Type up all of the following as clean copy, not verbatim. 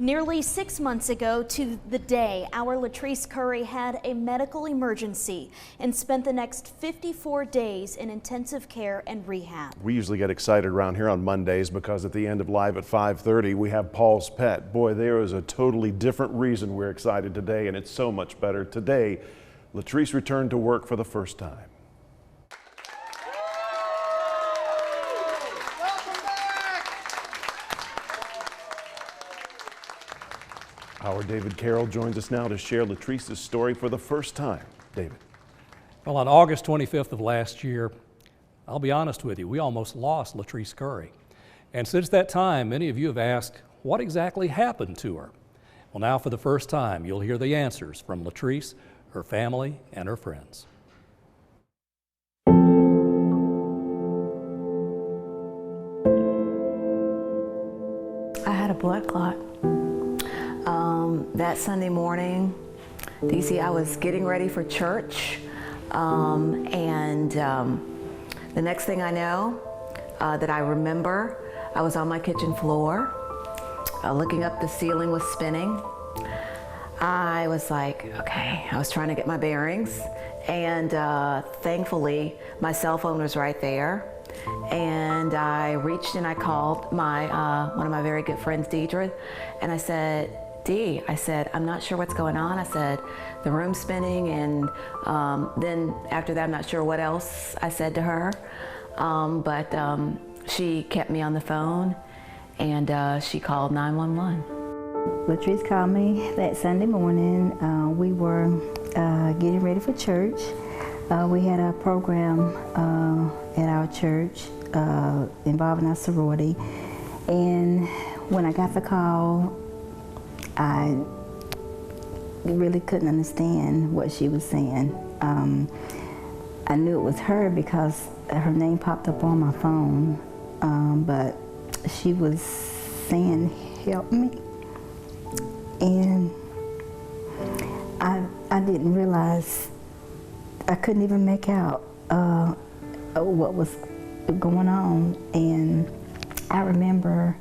Nearly 6 months ago to the day, our LaTrice Curry had a medical emergency and spent the next 54 days in intensive care and rehab. We usually get excited around here on Mondays because at the end of Live at 5:30 we have Paul's Pet. Boy, there is a totally different reason we're excited today, and it's so much better. Today, LaTrice returned to work for the first time. Our David Carroll joins us now to share LaTrice's story for the first time. David. Well, on August 25th of last year, I'll be honest with you, we almost lost LaTrice Curry. And since that time, many of you have asked, what exactly happened to her? Well, now for the first time, you'll hear the answers from LaTrice, her family, and her friends. I had a blood clot. That Sunday morning, DC, I was getting ready for church, the next thing I know, that I remember, I was on my kitchen floor, looking up, the ceiling was spinning. I was like, okay, I was trying to get my bearings, and thankfully, my cell phone was right there. And I reached and I called my one of my very good friends, Deidre, and I said, Dee, I said, I'm not sure what's going on. I said, the room's spinning, and then after that, I'm not sure what else I said to her, but she kept me on the phone, and she called 911. LaTrice called me that Sunday morning. We were getting ready for church. We had a program at our church involving our sorority, and when I got the call, I really couldn't understand what she was saying. I knew it was her because her name popped up on my phone, but she was saying, help me. And I didn't realize, I couldn't even make out what was going on. And I remember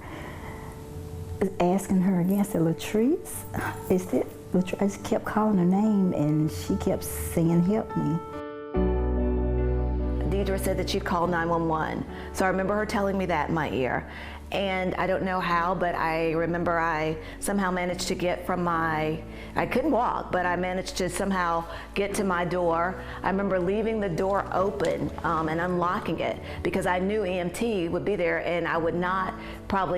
asking her again, I said, LaTrice, is it LaTrice? I just kept calling her name, and she kept saying, help me. Deidre said that she'd called 911. So I remember her telling me that in my ear. And I don't know how, but I remember I somehow managed to get from I couldn't walk, but I managed to somehow get to my door. I remember leaving the door open and unlocking it because I knew EMT would be there, and I would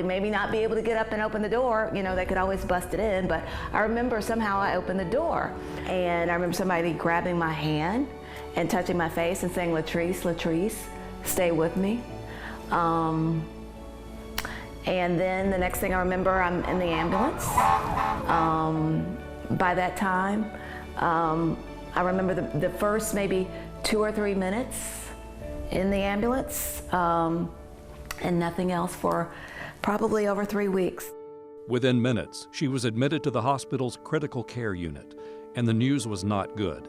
maybe not be able to get up and open the door. You know, they could always bust it in, but I remember somehow I opened the door, and I remember somebody grabbing my hand and touching my face and saying, LaTrice, LaTrice, stay with me. And then the next thing I remember, I'm in the ambulance. By that time, I remember the first maybe 2 or 3 minutes in the ambulance, and nothing else for probably over 3 weeks. Within minutes, she was admitted to the hospital's critical care unit, and the news was not good.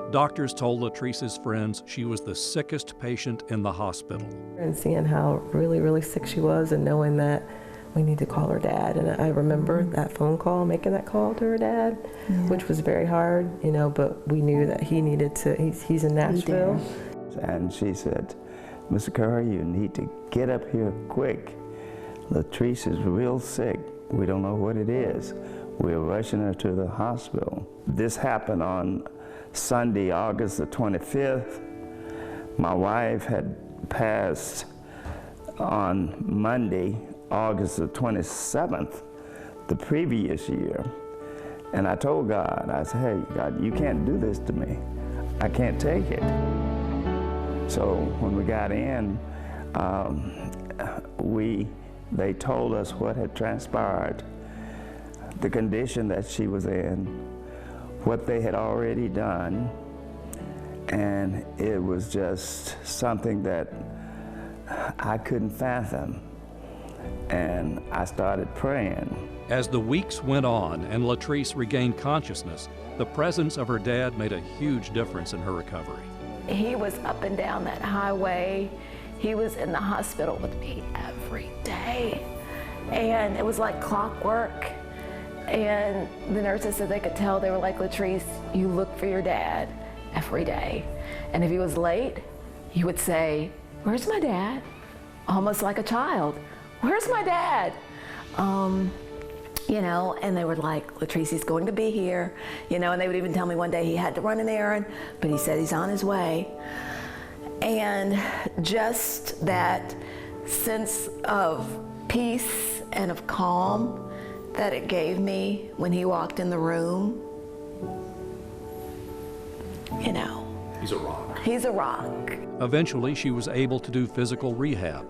Doctors told LaTrice's friends she was the sickest patient in the hospital. And seeing how really, really sick she was, and knowing that we need to call her dad. And I remember that phone call, making that call to her dad, which was very hard, you know, but we knew that he needed to, he's in Nashville. And she said, Mr. Curry, you need to get up here quick. LaTrice is real sick. We don't know what it is. We're rushing her to the hospital. This happened on Sunday, August the 25th. My wife had passed on Monday, August the 27th, the previous year. And I told God, I said, hey, God, you can't do this to me. I can't take it. So when we got in, they told us what had transpired, the condition that she was in, what they had already done, and it was just something that I couldn't fathom. And I started praying. As the weeks went on and LaTrice regained consciousness, the presence of her dad made a huge difference in her recovery. He was up and down that highway. He was in the hospital with me every day. And it was like clockwork. And the nurses said they could tell. They were like, "LaTrice, you look for your dad every day." And if he was late, he would say, "Where's my dad?" Almost like a child. "Where's my dad?" You know, and they were like, "LaTrice, he's going to be here." You know, and they would even tell me one day he had to run an errand, but he said he's on his way. And just that sense of peace and of calm that it gave me when he walked in the room, you know. He's a rock. He's a rock. Eventually, she was able to do physical rehab.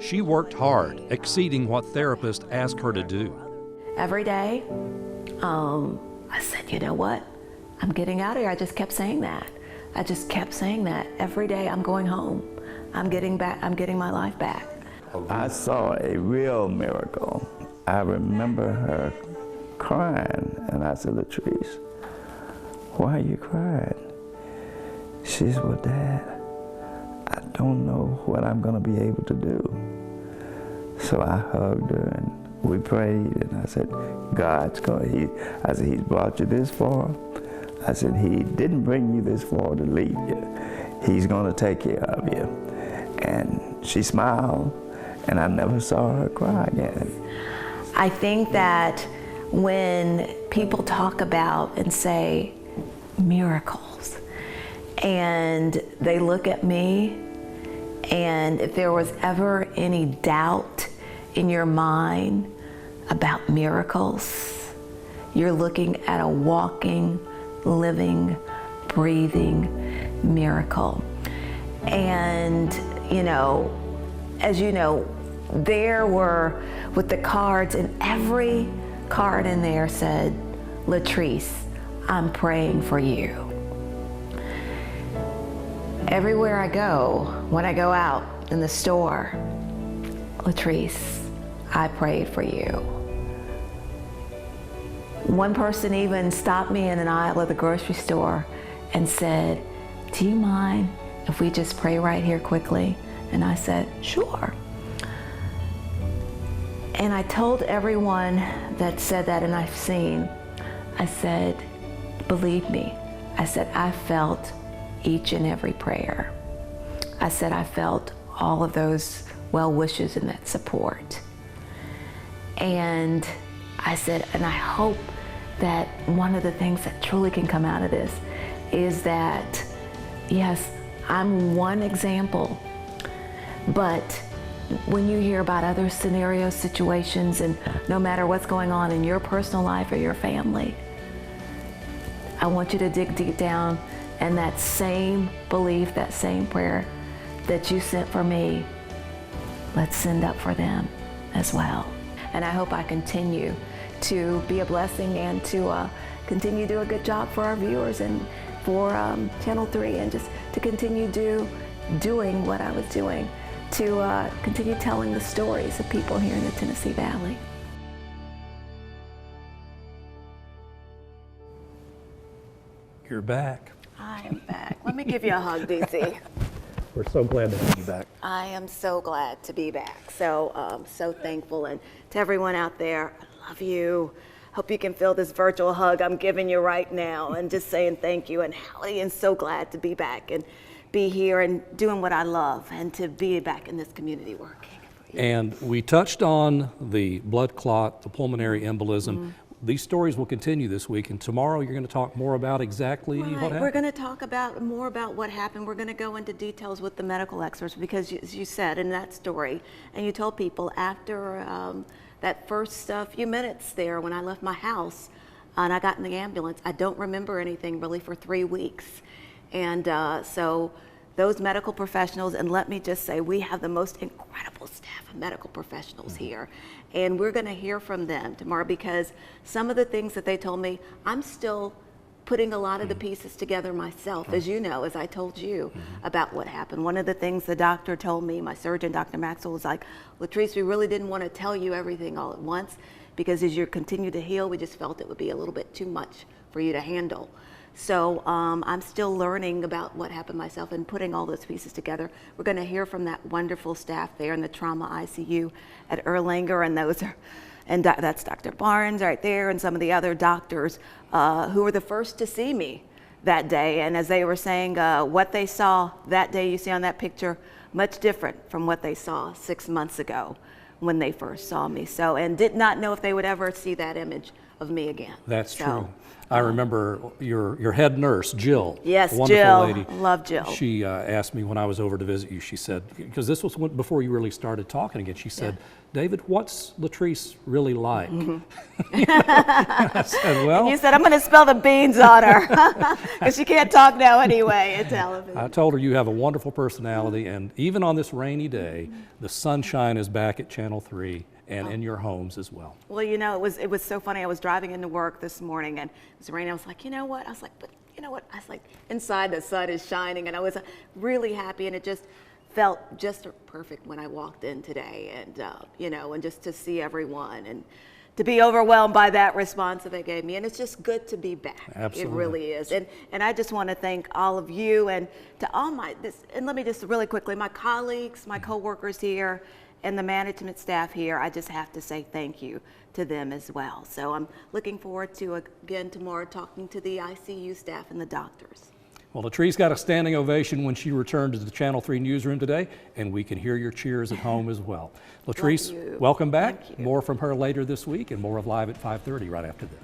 She worked hard, exceeding what therapists asked her to do. Every day, I said, "You know what? I'm getting out of here." I just kept saying that. I just kept saying that. Every day, I'm going home. I'm getting my life back. I saw a real miracle. I remember her crying, and I said, "LaTrice, why are you crying?" She said, "Well, Dad, I don't know what I'm going to be able to do." So I hugged her and we prayed, and I said, I said, "He's brought you this far." I said, "He didn't bring you this far to leave you. He's going to take care of you." And she smiled, and I never saw her cry again. I think that when people talk about and say miracles, and they look at me, and if there was ever any doubt in your mind about miracles, you're looking at a walking, living, breathing miracle. And, you know, as you know, there were with the cards, and every card in there said, "LaTrice, I'm praying for you." Everywhere I go, when I go out in the store, "LaTrice, I prayed for you." One person even stopped me in an aisle of the grocery store and said, "Do you mind if we just pray right here quickly?" And I said, "Sure." And I told everyone that said that, and I've seen, I said, "Believe me," I said, "I felt each and every prayer." I said, "I felt all of those well wishes and that support." And I said, and I hope that one of the things that truly can come out of this is that, yes, I'm one example, but when you hear about other scenarios, situations, and no matter what's going on in your personal life or your family, I want you to dig deep down, and that same belief, that same prayer that you sent for me, let's send up for them as well. And I hope I continue to be a blessing and to continue to do a good job for our viewers and for Channel 3, and just to continue doing what I was doing, to continue telling the stories of people here in the Tennessee Valley. You're back. I am back. Let me give you a hug, DC. We're so glad to have you back. I am so glad to be back. So, so thankful. And to everyone out there, I love you. Hope you can feel this virtual hug I'm giving you right now, and just saying thank you. And Hallie, and so glad to be back and be here and doing what I love, and to be back in this community working. And we touched on the blood clot, the pulmonary embolism. Mm-hmm. These stories will continue this week, and tomorrow you're going to talk more about exactly what happened. We're going to talk more about what happened. We're going to go into details with the medical experts, because as you said in that story, and you told people after that first few minutes there when I left my house and I got in the ambulance, I don't remember anything really for 3 weeks. And so those medical professionals, and let me just say, we have the most incredible staff of medical professionals here. And we're going to hear from them tomorrow, because some of the things that they told me, I'm still putting a lot of the pieces together myself, as you know, as I told you about what happened. One of the things the doctor told me, my surgeon, Dr. Maxwell, was like, "LaTrice, we really didn't want to tell you everything all at once, because as you continue to heal, we just felt it would be a little bit too much for you to handle." So I'm still learning about what happened myself and putting all those pieces together. We're going to hear from that wonderful staff there in the trauma ICU at Erlanger, and those are and that's Dr. Barnes right there, and some of the other doctors who were the first to see me that day. And as they were saying, what they saw that day, you see on that picture, much different from what they saw 6 months ago when they first saw me. So, and did not know if they would ever see that image of me again. That's true. I remember your head nurse, Jill. Yes, wonderful Jill. lady. Love Jill. She asked me when I was over to visit you, she said, because this was before you really started talking again, she said, David, what's LaTrice really like? I said, well. And you said, I'm going to spill the beans on her, because she can't talk now anyway at television. I told her you have a wonderful personality, and even on this rainy day, the sunshine is back at Channel 3. And in your homes as well. Well, you know, it was so funny. I was driving into work this morning, and it was raining. I was like, you know what? I was like, but you know what? I was like, inside the sun is shining, and I was really happy, and it just felt just perfect when I walked in today, and you know, and just to see everyone and to be overwhelmed by that response that they gave me, and it's just good to be back. Absolutely. It really is, and I just want to thank all of you and to all and let me just really quickly, my colleagues, my coworkers here, and the management staff here, I just have to say thank you to them as well. So I'm looking forward to, again, tomorrow talking to the ICU staff and the doctors. Well, LaTrice got a standing ovation when she returned to the Channel 3 newsroom today, and we can hear your cheers at home as well. LaTrice, welcome back. More from her later this week, and more of Live at 5:30 right after this.